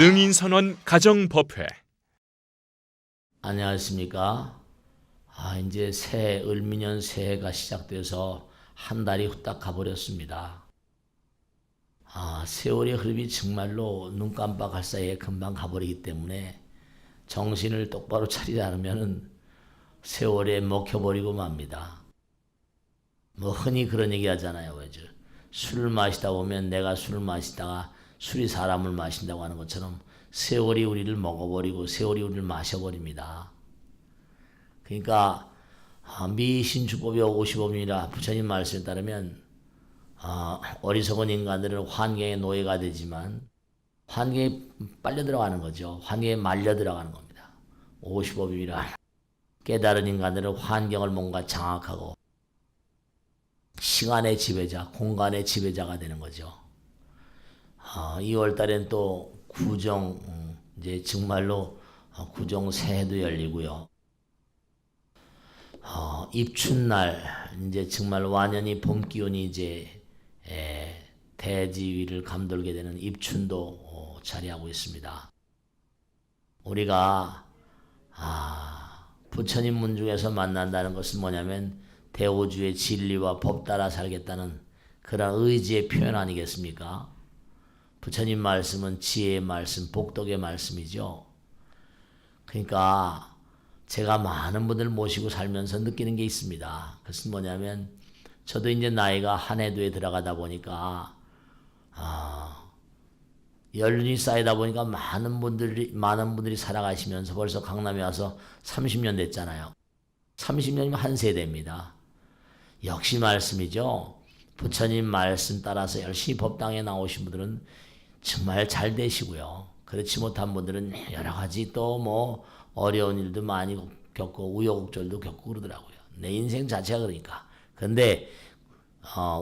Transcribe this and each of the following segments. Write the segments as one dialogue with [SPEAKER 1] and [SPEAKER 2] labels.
[SPEAKER 1] 능인선언 가정법회.
[SPEAKER 2] 안녕하십니까. 이제 을미년 새해가 시작돼서 한 달이 후딱 가버렸습니다. 세월의 흐름이 정말로 눈 깜빡할 사이에 금방 가버리기 때문에 정신을 똑바로 차리지 않으면 세월에 먹혀버리고 맙니다. 흔히 그런 얘기 하잖아요. 왜죠? 술을 마시다 보면 내가 술을 마시다가 술이 사람을 마신다고 하는 것처럼 세월이 우리를 먹어버리고 세월이 우리를 마셔버립니다. 그러니까 미신주법이 55법이라 부처님 말씀에 따르면 어리석은 인간들은 환경의 노예가 되지만 환경에 빨려 들어가는 거죠. 환경에 말려 들어가는 겁니다. 55법이라 깨달은 인간들은 환경을 뭔가 장악하고 시간의 지배자, 공간의 지배자가 되는 거죠. 2월 달엔 또 구정, 이제 정말로 구정 새해도 열리고요. 입춘날, 이제 정말 완연히 봄 기운이 이제 대지 위를 감돌게 되는 입춘도 자리하고 있습니다. 우리가 부처님 문 중에서 만난다는 것은 뭐냐면 대오주의 진리와 법 따라 살겠다는 그런 의지의 표현 아니겠습니까? 부처님 말씀은 지혜의 말씀, 복덕의 말씀이죠. 그러니까 제가 많은 분들 모시고 살면서 느끼는 게 있습니다. 그것은 뭐냐면 저도 이제 나이가 한 해도에 들어가다 보니까 연륜이 쌓이다 보니까 많은 분들이 살아가시면서 벌써 강남에 와서 30년 됐잖아요. 30년이면 한 세대입니다. 역시 말씀이죠. 부처님 말씀 따라서 열심히 법당에 나오신 분들은 정말 잘 되시고요. 그렇지 못한 분들은 여러 가지 또 어려운 일도 많이 겪고 우여곡절도 겪고 그러더라고요. 내 인생 자체가 그러니까. 근데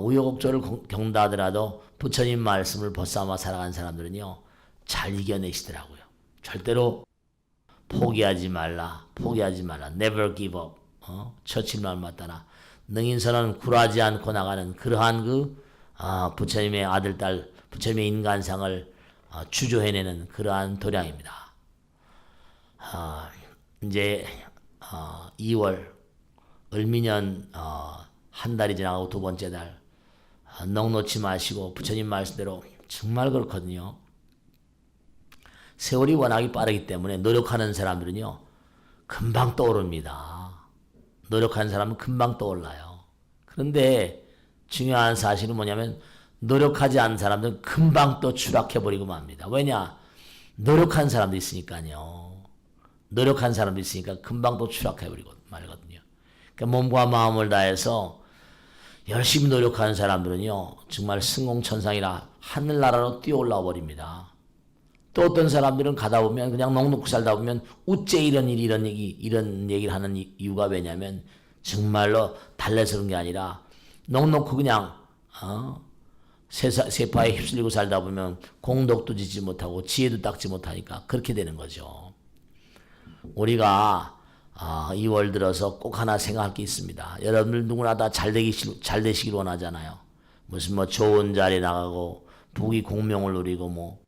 [SPEAKER 2] 우여곡절을 겪는다 하더라도 부처님 말씀을 벗삼아 살아간 사람들은요. 잘 이겨내시더라고요. 절대로 포기하지 말라. Never give up. 처칠 말 맞다라. 능인선은 굴하지 않고 나가는 그러한 부처님의 아들, 딸, 부처님의 인간상을 주조해내는 그러한 도량입니다. 이제 2월 을미년 한 달이 지나가고 두 번째 달 넉놓지 마시고 부처님 말씀대로 정말 그렇거든요. 세월이 워낙에 빠르기 때문에 노력하는 사람들은요 금방 떠오릅니다. 노력하는 사람은 금방 떠올라요. 그런데 중요한 사실은 뭐냐면 노력하지 않은 사람들은 금방 또 추락해버리고 맙니다. 왜냐? 노력한 사람도 있으니까요. 노력한 사람도 있으니까 금방 또 추락해버리고 말거든요. 그러니까 몸과 마음을 다해서 열심히 노력하는 사람들은요. 정말 승공천상이라 하늘나라로 뛰어올라 버립니다. 또 어떤 사람들은 가다 보면 그냥 넉넉히 살다 보면 어째 이런 얘기를 하는 이유가 왜냐면 정말로 달래서 그런 게 아니라 넉넉히 그냥 세파에 휩쓸리고 살다 보면 공덕도 짓지 못하고 지혜도 닦지 못하니까 그렇게 되는 거죠. 우리가 2월 들어서 꼭 하나 생각할 게 있습니다. 여러분들 누구나 다 잘 되시길 원하잖아요. 무슨 좋은 자리에 나가고 부귀 공명을 누리고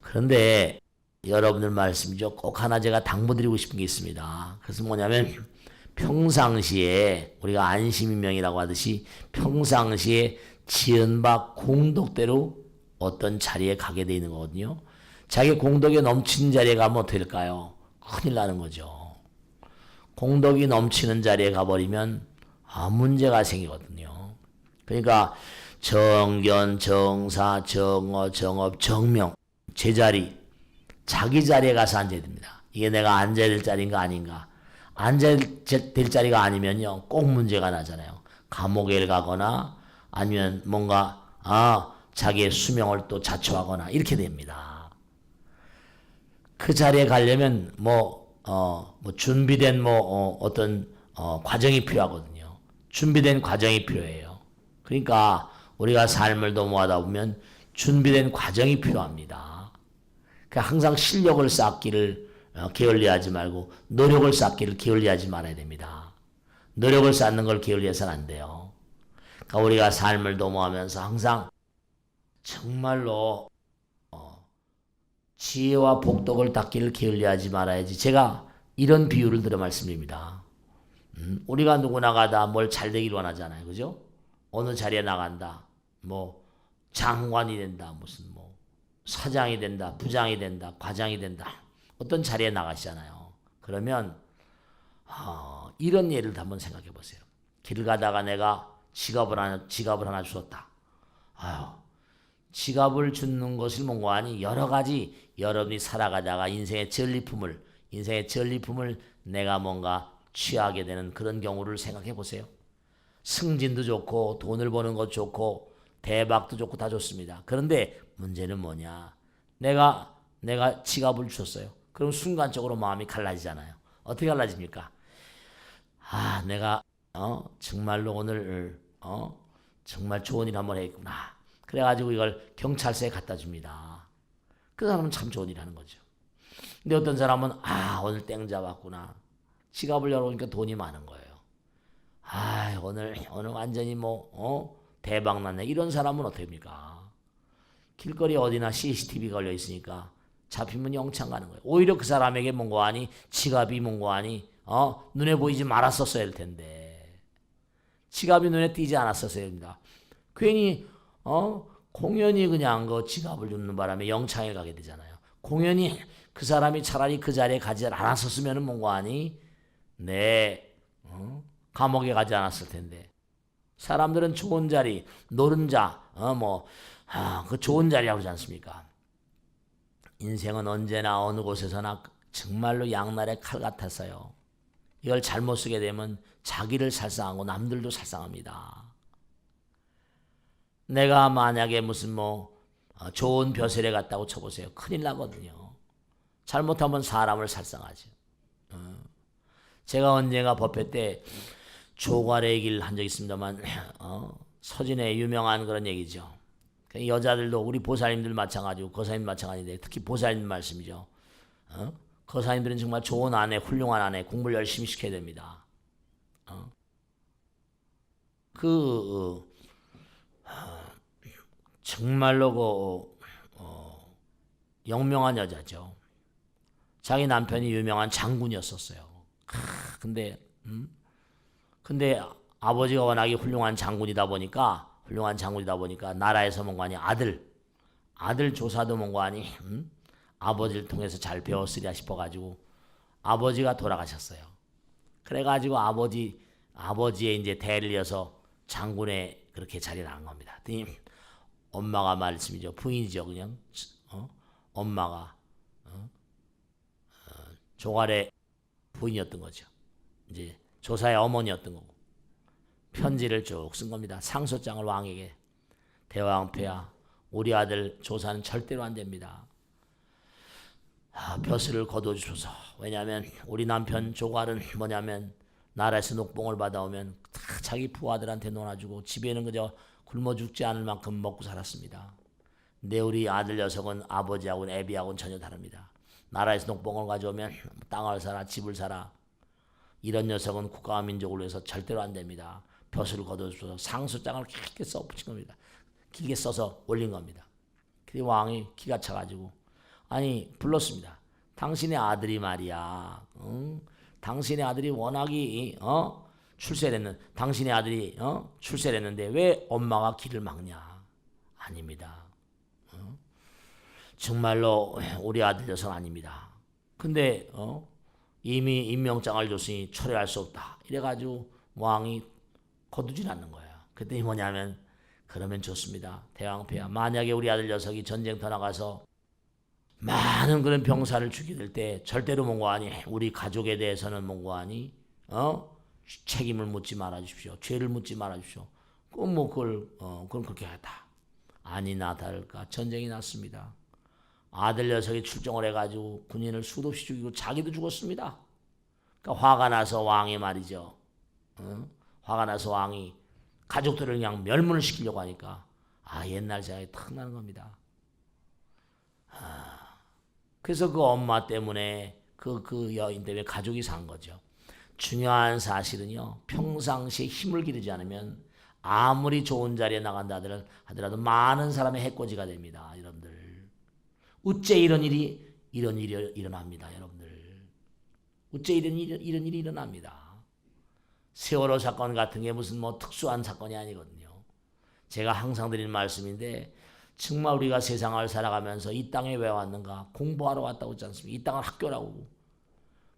[SPEAKER 2] 그런데 여러분들 말씀이죠. 꼭 하나 제가 당부드리고 싶은 게 있습니다. 그것은 뭐냐면 평상시에 우리가 안심인명이라고 하듯이 평상시에 지은 바 공덕대로 어떤 자리에 가게 돼 있는 거거든요. 자기 공덕이 넘치는 자리에 가면 어떻게 될까요? 큰일 나는 거죠. 공덕이 넘치는 자리에 가버리면 문제가 생기거든요. 그러니까 정견, 정사, 정어, 정업, 정명 제자리, 자기 자리에 가서 앉아야 됩니다. 이게 내가 앉아야 될 자리인가 아닌가. 앉아야 될 자리가 아니면요. 꼭 문제가 나잖아요. 감옥에 가거나 아니면 뭔가 자기의 수명을 또 자초하거나 이렇게 됩니다. 그 자리에 가려면 준비된 어떤 과정이 필요하거든요. 준비된 과정이 필요해요. 그러니까 우리가 삶을 도모하다 보면 준비된 과정이 필요합니다. 항상 실력을 쌓기를 게을리하지 말고 노력을 쌓기를 게을리하지 말아야 됩니다. 노력을 쌓는 걸 게을리해서는 안 돼요. 그러니까 우리가 삶을 도모하면서 항상 정말로 지혜와 복덕을 닦기를 게을리하지 말아야지. 제가 이런 비유를 들어 말씀드립니다. 우리가 누구나가 다 뭘 잘 되기를 원하잖아요. 그죠? 어느 자리에 나간다. 뭐 장관이 된다. 무슨 뭐 사장이 된다. 부장이 된다. 과장이 된다. 어떤 자리에 나가시잖아요. 그러면 이런 예를 한번 생각해 보세요. 길 가다가 내가 지갑을 하나 주었다. 아유, 지갑을 주는 것을 뭔가하니 여러 가지 여러분이 살아가다가 인생의 전리품을 내가 뭔가 취하게 되는 그런 경우를 생각해 보세요. 승진도 좋고 돈을 버는 것 좋고 대박도 좋고 다 좋습니다. 그런데 문제는 뭐냐? 내가 지갑을 줬어요. 그럼 순간적으로 마음이 갈라지잖아요. 어떻게 갈라집니까? 내가 정말로 오늘 정말 좋은 일 한번 했구나. 그래가지고 이걸 경찰서에 갖다 줍니다. 그 사람은 참 좋은 일 하는 거죠. 근데 어떤 사람은 오늘 땡 잡았구나. 지갑을 열어보니까 돈이 많은 거예요. 오늘 완전히 대박 났네. 이런 사람은 어떻게 합니까? 길거리 어디나 CCTV 걸려 있으니까 잡히면 영창 가는 거예요. 오히려 그 사람에게 뭔가하니 지갑이 뭔가하니 눈에 보이지 말았었어야 할 텐데 지갑이 눈에 띄지 않았었어야 됩니다. 괜히 공연히 그냥 그 지갑을 줍는 바람에 영창에 가게 되잖아요. 공연히 그 사람이 차라리 그 자리에 가지 않았었으면 뭔가하니 감옥에 가지 않았을 텐데. 사람들은 좋은 자리, 노른자, 그 좋은 자리라고 그러지 않습니까? 인생은 언제나 어느 곳에서나 정말로 양날의 칼 같았어요. 이걸 잘못 쓰게 되면 자기를 살상하고 남들도 살상합니다. 내가 만약에 무슨 좋은 벼슬에 갔다고 쳐보세요. 큰일 나거든요. 잘못하면 사람을 살상하죠. 제가 언젠가 법회 때 조괄의 얘기를 한 적이 있습니다만 서진의 유명한 그런 얘기죠. 여자들도 우리 보살님들 마찬가지고 거사님 마찬가지인데 특히 보살님 말씀이죠. 거사님들은 정말 좋은 아내, 훌륭한 아내, 공부를 열심히 시켜야 됩니다. 정말로 영명한 여자죠. 자기 남편이 유명한 장군이었었어요. 근데 아버지가 워낙에 훌륭한 장군이다 보니까 나라에서 뭔가하니 아들 조사도 뭔가하니 아버지를 통해서 잘 배웠으리라 싶어가지고 아버지가 돌아가셨어요. 그래가지고 아버지의 이제 대를 이어서 장군에 그렇게 자리를 한 겁니다. 엄마가 말씀이죠. 부인이죠, 그냥 엄마가 조갈의 부인이었던 거죠. 이제 조사의 어머니였던 거고 편지를 쭉 쓴 겁니다. 상소장을 왕에게. 대왕폐하, 우리 아들 조사는 절대로 안 됩니다. 벼슬을 거둬주소서. 왜냐하면 우리 남편 조갈은 뭐냐면 나라에서 녹봉을 받아오면 다 자기 부하들한테 놀아주고 집에는 그저 굶어 죽지 않을 만큼 먹고 살았습니다. 근데 우리 아들 녀석은 아버지하고는 애비하고는 전혀 다릅니다. 나라에서 녹봉을 가져오면 땅을 사라 집을 사라. 이런 녀석은 국가와 민족을 위해서 절대로 안 됩니다. 벼슬을 거둬주셔서 상소장을 길게 써 붙인 겁니다. 길게 써서 올린 겁니다. 그래서 왕이 기가 차가지고 불렀습니다. 당신의 아들이 말이야. 당신의 아들이 워낙이 출세를 했는데 왜 엄마가 길을 막냐? 아닙니다. 정말로 우리 아들 녀석 아닙니다. 근데 이미 임명장을 줬으니 철회할 수 없다. 이래가지고 왕이 거두질 않는 거야. 그랬더니 뭐냐면 그러면 좋습니다. 대왕폐하, 만약에 우리 아들 녀석이 전쟁터 나가서 많은 그런 병사를 죽게 될 때 절대로 뭔가하니 우리 가족에 대해서는 뭔가하니 책임을 묻지 말아 주십시오. 죄를 묻지 말아 주십시오. 그럼 그렇게 하다. 아니나 다를까 전쟁이 났습니다. 아들 녀석이 출정을 해가지고 군인을 수도 없이 죽이고 자기도 죽었습니다. 그러니까 화가 나서 왕이 말이죠. 화가 나서 왕이 가족들을 그냥 멸문을 시키려고 하니까 옛날 생각이 탁 나는 겁니다. 그래서 그 엄마 때문에 그 여인 때문에 가족이 산 거죠. 중요한 사실은요. 평상시에 힘을 기르지 않으면 아무리 좋은 자리에 나간다 하더라도 많은 사람의 해코지가 됩니다. 여러분들. 어째 이런 일이 일어납니다, 여러분들. 어째 이런 일이 일어납니다. 세월호 사건 같은 게 무슨 뭐 특수한 사건이 아니거든요. 제가 항상 드리는 말씀인데 정말 우리가 세상을 살아가면서 이 땅에 왜 왔는가? 공부하러 왔다고 했지 않습니까? 이 땅은 학교라고.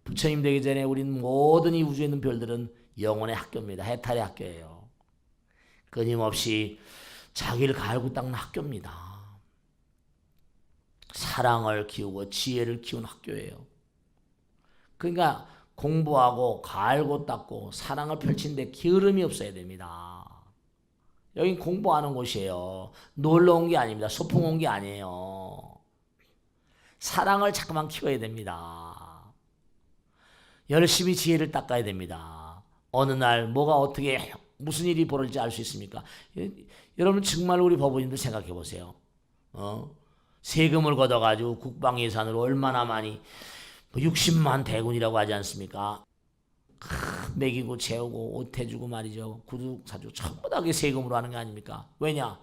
[SPEAKER 2] 부처님 되기 전에 우린 모든 이 우주에 있는 별들은 영혼의 학교입니다. 해탈의 학교예요. 끊임없이 자기를 갈고 닦는 학교입니다. 사랑을 키우고 지혜를 키우는 학교예요. 그러니까 공부하고 갈고 닦고 사랑을 펼치는데 게으름이 없어야 됩니다. 여긴 공부하는 곳이에요. 놀러 온 게 아닙니다. 소풍 온 게 아니에요. 사랑을 자꾸만 키워야 됩니다. 열심히 지혜를 닦아야 됩니다. 어느 날 뭐가 어떻게 무슨 일이 벌어질지 알 수 있습니까? 여러분 정말 우리 법원님들 생각해 보세요. 세금을 걷어가지고 국방 예산으로 얼마나 많이 60만 대군이라고 하지 않습니까? 먹이고 재우고 옷 해주고 말이죠. 구두 사주고 전부 다 그게 세금으로 하는 게 아닙니까? 왜냐?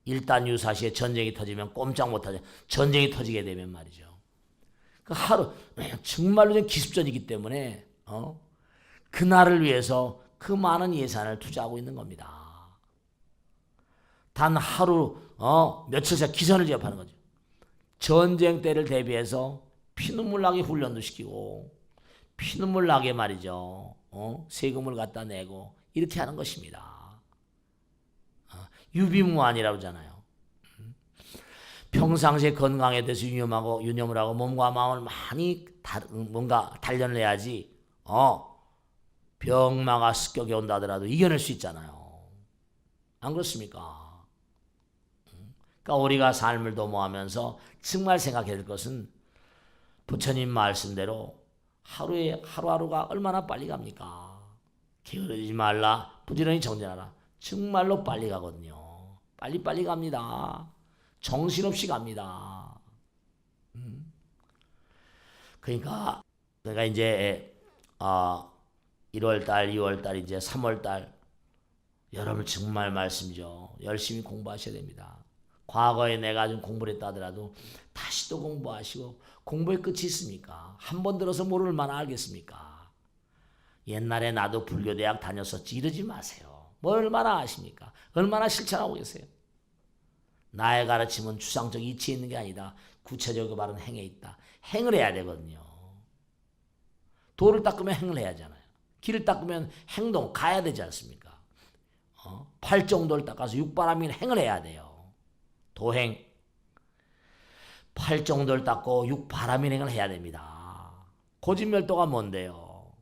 [SPEAKER 2] 일단 유사시에 전쟁이 터지면 꼼짝 못하죠. 전쟁이 터지게 되면 말이죠. 그 하루 정말로 좀 기습전이기 때문에 그날을 위해서 그 많은 예산을 투자하고 있는 겁니다. 단 하루 며칠 새 기선을 제압하는 거죠. 전쟁 때를 대비해서 피눈물 나게 훈련도 시키고 피눈물 나게 말이죠. 세금을 갖다 내고 이렇게 하는 것입니다. 유비무환이라고 하잖아요. 평상시에 건강에 대해서 유념을 하고 몸과 마음을 많이 뭔가 단련을 해야지 병마가 습격해 온다 하더라도 이겨낼 수 있잖아요. 안 그렇습니까? 그러니까 우리가 삶을 도모하면서 정말 생각해야 될 것은 부처님 말씀대로 하루하루가 얼마나 빨리 갑니까? 게으르지 말라, 부지런히 정진하라. 정말로 빨리 가거든요. 빨리 갑니다. 정신없이 갑니다. 그러니까 이제 1월달, 2월달, 이제 3월달 여러분 정말 말씀이죠. 열심히 공부하셔야 됩니다. 과거에 내가 좀 공부를 했다 하더라도 다시 또 공부하시고 공부의 끝이 있습니까? 한 번 들어서 뭘 얼마나 알겠습니까? 옛날에 나도 불교대학 다녔었지 이러지 마세요. 뭘 얼마나 아십니까? 얼마나 실천하고 계세요? 나의 가르침은 추상적 이치에 있는 게 아니다. 구체적으로 바른 행에 있다. 행을 해야 되거든요. 돌을 닦으면 행을 해야 하잖아요. 길을 닦으면 행동 가야 되지 않습니까? 팔정도를 닦아서 육바람인 행을 해야 돼요. 도행. 팔정도를 닦고 육바람인 행을 해야 됩니다. 고진멸도가 뭔데요?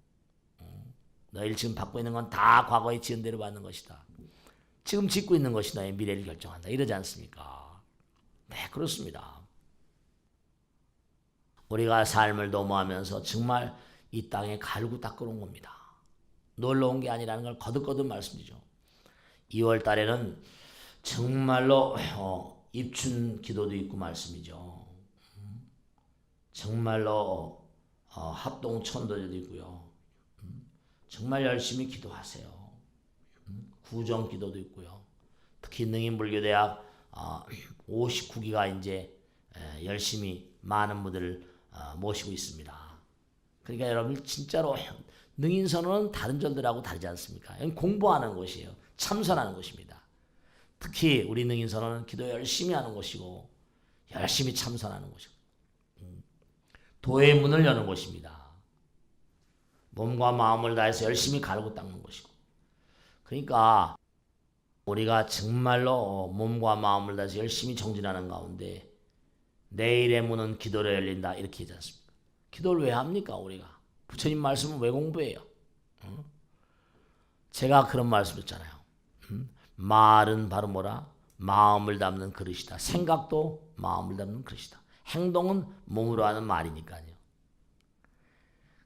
[SPEAKER 2] 너희를 지금 받고 있는 건 다 과거에 지은 대로 받는 것이다. 지금 짓고 있는 것이 너의 미래를 결정한다. 이러지 않습니까? 네, 그렇습니다. 우리가 삶을 도모하면서 정말 이 땅에 갈고 닦으러 온 겁니다. 놀러 온 게 아니라는 걸 거듭거듭 말씀드리죠. 2월 달에는 정말로 입춘 기도도 있고 말씀이죠. 정말로 합동천도제도 있고요. 정말 열심히 기도하세요. 구정 기도도 있고요. 특히 능인불교대학 59기가 이제 열심히 많은 분들을 모시고 있습니다. 그러니까 여러분 진짜로 능인선언은 다른 절들하고 다르지 않습니까? 공부하는 곳이에요. 참선하는 곳입니다. 특히 우리 능인선언은 기도 열심히 하는 곳이고 열심히 참선하는 곳이고 도의 문을 여는 곳입니다. 몸과 마음을 다해서 열심히 가르고 닦는 곳이고 그러니까 우리가 정말로 몸과 마음을 다해서 열심히 정진하는 가운데 내일의 문은 기도로 열린다 이렇게 하지 않습니까? 기도를 왜 합니까 우리가? 부처님 말씀은 왜 공부해요? 제가 그런 말씀 했잖아요. 말은 바로 뭐라? 마음을 담는 그릇이다. 생각도 마음을 담는 그릇이다. 행동은 몸으로 하는 말이니까요.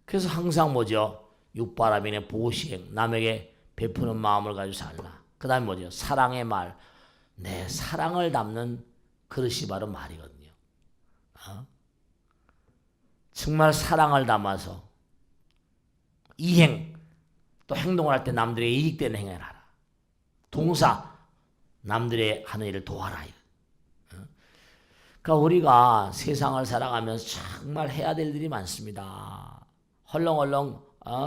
[SPEAKER 2] 그래서 항상 뭐죠? 육바라민의 보시행, 남에게 베푸는 마음을 가지고 살라. 그 다음에 뭐죠? 사랑의 말. 내 사랑을 담는 그릇이 바로 말이거든요. 정말 사랑을 담아서 이행, 또 행동을 할 때 남들에게 이익되는 행위를 하라. 동사, 남들의 하는 일을 도와라. 그러니까 우리가 세상을 살아가면서 정말 해야 될 일이 많습니다. 헐렁헐렁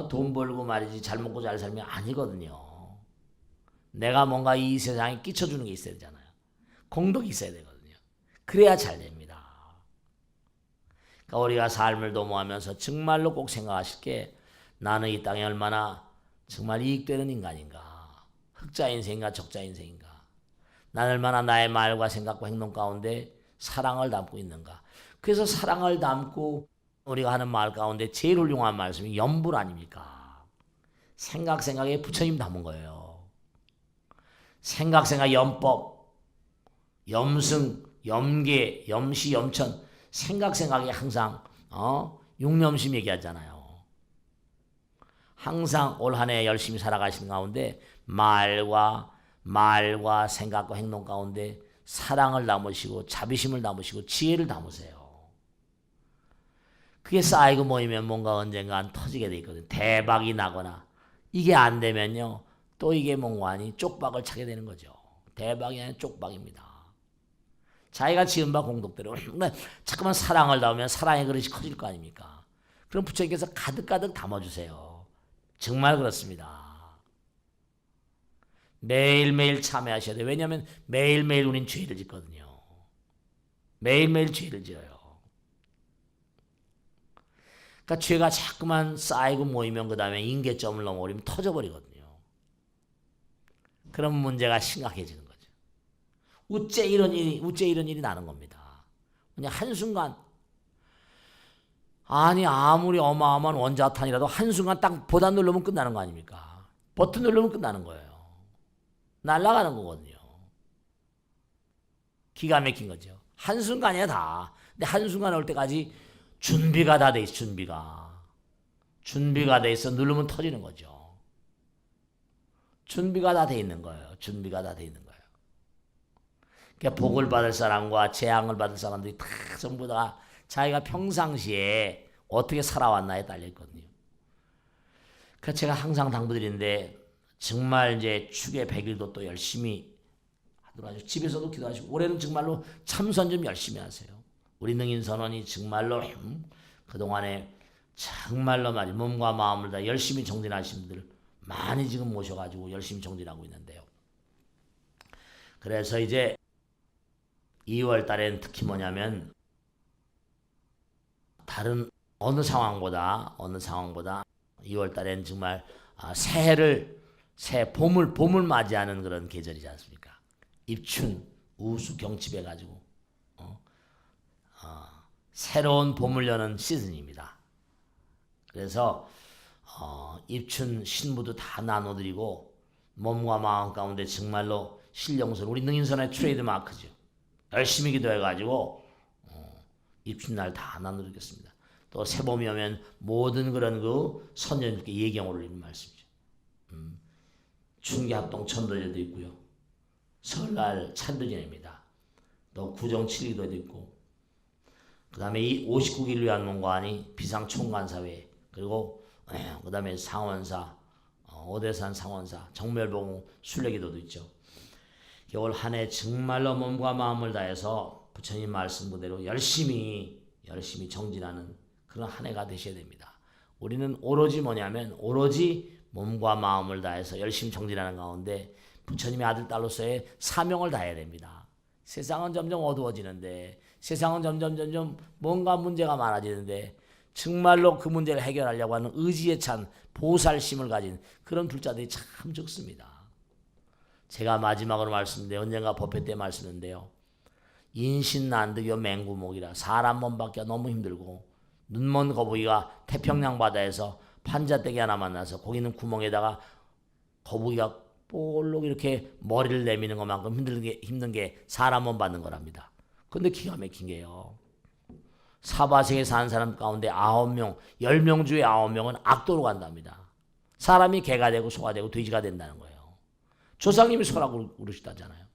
[SPEAKER 2] 돈 벌고 말이지 잘 먹고 잘 살면 아니거든요. 내가 뭔가 이 세상에 끼쳐주는 게 있어야 되잖아요. 공덕이 있어야 되거든요. 그래야 잘 됩니다. 그러니까 우리가 삶을 도모하면서 정말로 꼭 생각하실 게 나는 이 땅에 얼마나 정말 이익되는 인간인가. 흑자 인생인가 적자 인생인가. 나는 얼마나 나의 말과 생각과 행동 가운데 사랑을 담고 있는가. 그래서 사랑을 담고 우리가 하는 말 가운데 제일 훌륭한 말씀이 염불 아닙니까? 생각에 부처님 담은 거예요. 생각 염법, 염승, 염계, 염시, 염천. 생각에 항상 육념심 얘기하잖아요. 항상 올 한 해 열심히 살아가시는 가운데 말과 생각과 행동 가운데 사랑을 담으시고 자비심을 담으시고 지혜를 담으세요. 그게 쌓이고 모이면 뭔가 언젠간 터지게 돼 있거든요. 대박이 나거나 이게 안 되면요. 또 이게 뭔가니 쪽박을 차게 되는 거죠. 대박이 아니라 쪽박입니다. 자기가 지은 바 공덕대로 자꾸만 사랑을 담으면 사랑의 그릇이 커질 거 아닙니까? 그럼 부처님께서 가득가득 담아주세요. 정말 그렇습니다. 매일매일 참회하셔야 돼요. 왜냐하면 매일매일 우린 죄를 짓거든요. 매일매일 죄를 지어요. 그러니까 죄가 자꾸만 쌓이고 모이면 그 다음에 인계점을 넘어버리면 터져버리거든요. 그럼 문제가 심각해지는 거죠. 우째 이런 일이 나는 겁니다. 그냥 한순간 아무리 어마어마한 원자탄이라도 한순간 딱 보단 누르면 끝나는 거 아닙니까? 버튼 누르면 끝나는 거예요. 날아가는 거거든요. 기가 막힌 거죠. 한순간이야 다. 근데 한순간 올 때까지 준비가 다 돼 있어. 준비가 돼 있어. 누르면 터지는 거죠. 준비가 다 돼 있는 거예요. 그러니까 복을 받을 사람과 재앙을 받을 사람들이 다 전부 다 자기가 평상시에 어떻게 살아왔나에 달려 있거든요. 그래서 제가 항상 당부드리는데 정말 이제 축의 100일도 또 열심히 하도록 하시고 집에서도 기도하시고 올해는 정말로 참선 좀 열심히 하세요. 우리 능인선원이 정말로 그동안에 정말로 몸과 마음을 다 열심히 정진하신 분들 많이 지금 모셔가지고 열심히 정진하고 있는데요. 그래서 이제 2월 달에는 특히 뭐냐면 다른 어느 상황보다 2월 달에는 정말 새 봄을 맞이하는 그런 계절이지 않습니까? 입춘, 우수 경칩해 가지고 새로운 봄을 여는 시즌입니다. 그래서 입춘 신부도 다 나눠드리고 몸과 마음 가운데 정말로 신령선 우리 능인선의 트레이드 마크죠. 열심히 기도해가지고 입춘날 다 나눠드리겠습니다. 또 새봄이 오면 모든 그런 그 선녀님께 예경을 올리는 말씀이죠. 춘계합동 천도제도 있고요. 설날 찬도제입니다. 또 구정 7기도도 있고 그 다음에 이 59기를 위한 문관이 비상총관사회 그리고 그 다음에 상원사 오대산 상원사 정멸봉 순례기도도 있죠. 올 한 해 정말로 몸과 마음을 다해서 부처님 말씀 그대로 열심히 정진하는 그런 한 해가 되셔야 됩니다. 우리는 오로지 몸과 마음을 다해서 열심히 정진하는 가운데 부처님의 아들 딸로서의 사명을 다해야 됩니다. 세상은 점점 어두워지는데 세상은 점점 뭔가 문제가 많아지는데 정말로 그 문제를 해결하려고 하는 의지에 찬 보살심을 가진 그런 불자들이 참 적습니다. 제가 마지막으로 말씀드린 언젠가 법회 때 말씀했는데요. 인신난득요 맹구목이라 사람 몸 받기가 너무 힘들고 눈먼 거북이가 태평양 바다에서 판자떼기 하나 만나서 거기 있는 구멍에다가 거북이가 볼록 이렇게 머리를 내미는 것만큼 힘든 게 사람 몸 받는 거랍니다. 근데 기가 막힌 게요. 사바세계 사는 사람 가운데 9명, 10명 중에 9명은 악도로 간답니다. 사람이 개가 되고 소가 되고 돼지가 된다는 거예요. 조상님이 소라고 그러시다잖아요.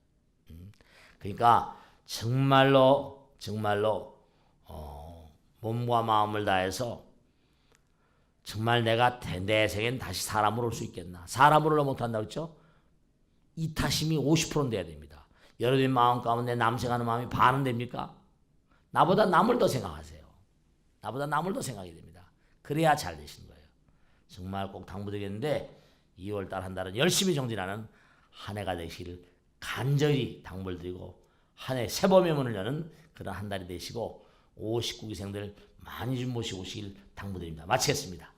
[SPEAKER 2] 그러니까 정말로 몸과 마음을 다해서 정말 내가 내 생엔 다시 사람으로 올 수 있겠나. 사람으로 못한다고 했죠? 이타심이 50%는 돼야 됩니다. 여러분의 마음 가운데 남생하는 마음이 반은 됩니까? 나보다 남을 더 생각하세요. 나보다 남을 더 생각이 됩니다. 그래야 잘 되시는 거예요. 정말 꼭 당부드리겠는데 2월달 한 달은 열심히 정진하는 한 해가 되시길 간절히 당부드리고 한 해 새 봄의 문을 여는 그런 한 달이 되시고 59기생들 많이 좀 모시고 오시길 당부드립니다. 마치겠습니다.